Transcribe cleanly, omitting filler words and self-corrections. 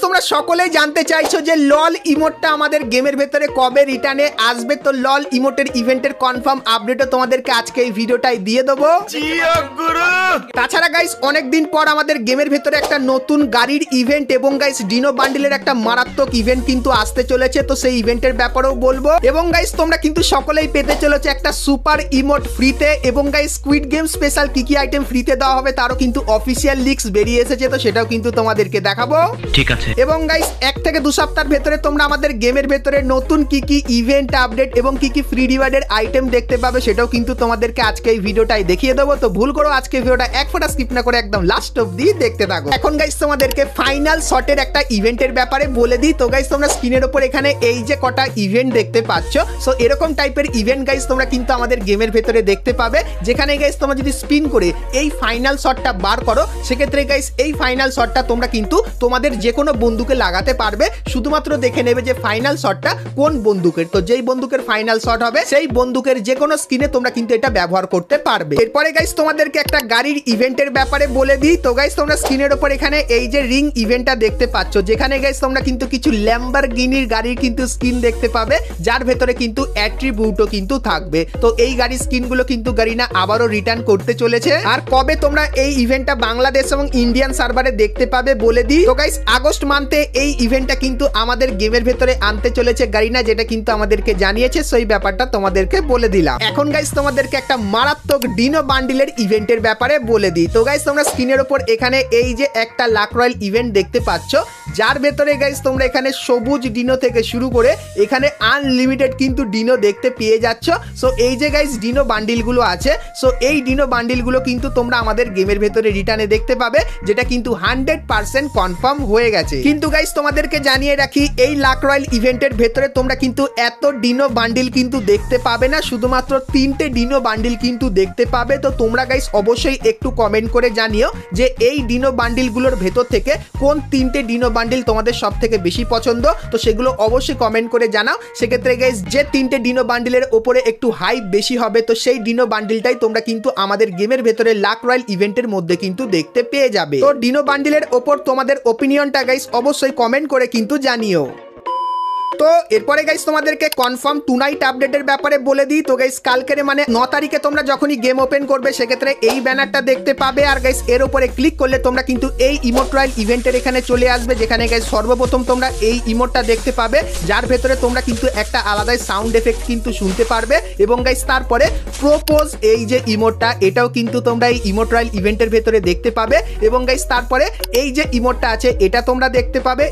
তোমরা সকলেই জানতে চাইছো যে লল ইমোটটা আমাদের গেমের ভেতরে কবে রিটার্নে আসবে। তো লল ইমোটের ইভেন্টের কনফার্ম আপডেটও তোমাদেরকে আজকে এই ভিডিওটাই দিয়ে দেবো। তাছাড়া গাইস অনেকদিন পর আমাদের গেমের ভেতরে একটা নতুন গাড়ির ইভেন্ট এবং গাইস ডিনো বান্ডিলের একটা মারাত্মক ইভেন্ট কিন্তু আসতে চলেছে। তো সেই ইভেন্টের ব্যাপারেও বলবো এবং গাইস তোমরা কিন্তু সকলেই পেতে চলেছে একটা সুপার ইমোট ফ্রিতে এবং গাইস স্কুইড গেম স্পেশাল কি কি আইটেম ফ্রিতে দেওয়া হবে তারও কিন্তু অফিসিয়াল লিক্স বেরিয়ে এসেছে। তো সেটাও কিন্তু তোমাদেরকে দেখাবো, ঠিক আছে। এবং গাইস 1 থেকে 2 সপ্তাহের ভেতরে তোমরা আমাদের গেমের ভেতরে নতুন কি কি ইভেন্ট আপডেট এবং কি কি ফ্রি রিওয়ার্ডের আইটেম দেখতে পাবে সেটাও কিন্তু তোমাদেরকে আজকে এই ভিডিওটাই দেখিয়ে দেবো। তো ভুল করো আজকে ভিডিওটা এক ফোঁটা স্কিপ না করে একদম লাস্ট অবধি দেখতে থাকো। এখন গাইস তোমাদেরকে ফাইনাল শটের একটা ইভেন্টের ব্যাপারে বলে দিই। তো গাইস তোমরা স্ক্রিনের উপর এখানে এই যে কটা ইভেন্ট দেখতে পাচ্ছ, সো এরকম টাইপের ইভেন্ট গাইস তোমরা কিন্তু আমাদের গেমের ভেতরে দেখতে পাবে, যেখানে গাইস তোমরা যদি স্পিন করে এই ফাইনাল শটটা বার করো সেক্ষেত্রে গাইস এই ফাইনাল শটটা তোমরা কিন্তু তোমাদের যে কোনো বন্দুকে লাগাতে পারবে। শুধুমাত্র দেখে নেবে যে ফাইনাল শটটা কোন বন্দুকের, তো যেই বন্দুকের ফাইনাল শট হবে সেই বন্দুকের যে কোনো স্কিনে তোমরা কিন্তু এটা ব্যবহার করতে পারবে। এরপরে গাইস তোমাদেরকে একটা গাড়ির ইভেন্টের ব্যাপারে বলে দিই। তো গাইস তোমরা স্ক্রিনের উপর এখানে এই যে রিং ইভেন্টটা দেখতে পাচ্ছ, যেখানে গাইস তোমরা কিন্তু কিছু ল্যাম্বরগিনির গাড়ির কিন্তু স্কিন দেখতে পাবে, যার ভেতরে কিন্তু অ্যাট্রিবিউটও কিন্তু থাকবে। তো এই গাড়ির স্কিনগুলো কিন্তু গারিনা আবারও রিটার্ন করতে চলেছে। আর কবে তোমরা এই ইভেন্টটা বাংলাদেশ এবং ইন্ডিয়ান সার্ভারে দেখতে পাবে বলে দিই। তো গাইস আগস্ট মান্থে এই ইভেন্টটা কিন্তু আমাদের গেমের ভেতরে আনতে চলেছে গারিনা, যেটা কিন্তু আমাদেরকে জানিয়েছে, সেই ব্যাপারটা তোমাদেরকে বলে দিলাম। এখন গাইস তোমাদেরকে একটা মারাত্মক ডিনো বান্ডিলের ইভেন্টের ব্যাপারে বলে দিই। তো গাইস তোমরা স্ক্রিনের উপর এখানে এই যে একটা লাক রয়্যাল ইভেন্ট দেখতে পাচ্ছ, যার ভেতরে গাইস তোমরা এখানে সবুজ ডিনো থেকে শুরু করে এখানে আনলিমিটেড কিন্তু ডিনো দেখতে পেয়ে যাচ্ছ। সো এই যে গাইস ডিনো বান্ডিলগুলো আছে, সো এই ডিনো বান্ডিলগুলো কিন্তু তোমরা আমাদের গেমের ভেতরে রিটার্নে দেখতে পাবে, যেটা কিন্তু 100% কনফার্ম হয়ে গেছে। কিন্তু গাইস তোমাদেরকে জানিয়ে রাখি এই লাক রয়্যাল ইভেন্টের ভেতরে তোমরা কিন্তু এত ডিনো বান্ডিল কিন্তু দেখতে পাবে না, শুধুমাত্র 3টে ডিনো বান্ডিল কিন্তু দেখতে পাবে। তো তোমরা গাইস অবশ্যই একটু কমেন্ট করে জানিও যে এই ডিনো বান্ডিলগুলোর ভেতর থেকে কোন 3টে ডিনো বান্ডিল তোমাদের সব থেকে বেশি পছন্দ। তো সেগুলো অবশ্যই কমেন্ট করে জানাও। সেক্ষেত্রে গাইস যে 3টে ডিনো বান্ডিলের ওপরে একটু হাইপ বেশি হবে, তো সেই ডিনো বান্ডিলটাই তোমরা কিন্তু আমাদের গেমের ভেতরে লাক রয়্যাল ইভেন্টের মধ্যে কিন্তু দেখতে পেয়ে যাবে। তো ডিনো বান্ডিলের ওপর তোমাদের ওপিনিয়নটা গাইস অবশ্যই কমেন্ট করে কিন্তু জানিও। তো এরপরে গাইস তোমাদেরকে কনফার্ম টুনাইট আপডেটের ব্যাপারে বলে দিই। তো গাইস কালকের মানে 9 তারিখে তোমরা যখনই গেম ওপেন করবে সেক্ষেত্রে এই ব্যানারটা দেখতে পাবে। আর গাইস এর উপরে ক্লিক করলে তোমরা কিন্তু এই ইমোট রয়্যাল ইভেন্টের এখানে চলে আসবে, যেখানে গাইস সর্বপ্রথম তোমরা এই ইমোটটা দেখতে পাবে, যার ভেতরে তোমরা কিন্তু একটা আলাদাই সাউন্ড এফেক্ট কিন্তু শুনতে পারবে। এবং গাইস তারপরে প্রপোজ এই যে ইমোটটা, এটাও কিন্তু তোমরা এই ইমোট রয়্যাল ইভেন্টের ভেতরে দেখতে পাবে। এবং গাইস তারপরে এই যে ইমোটটা আছে এটা তোমরা দেখতে পাবে।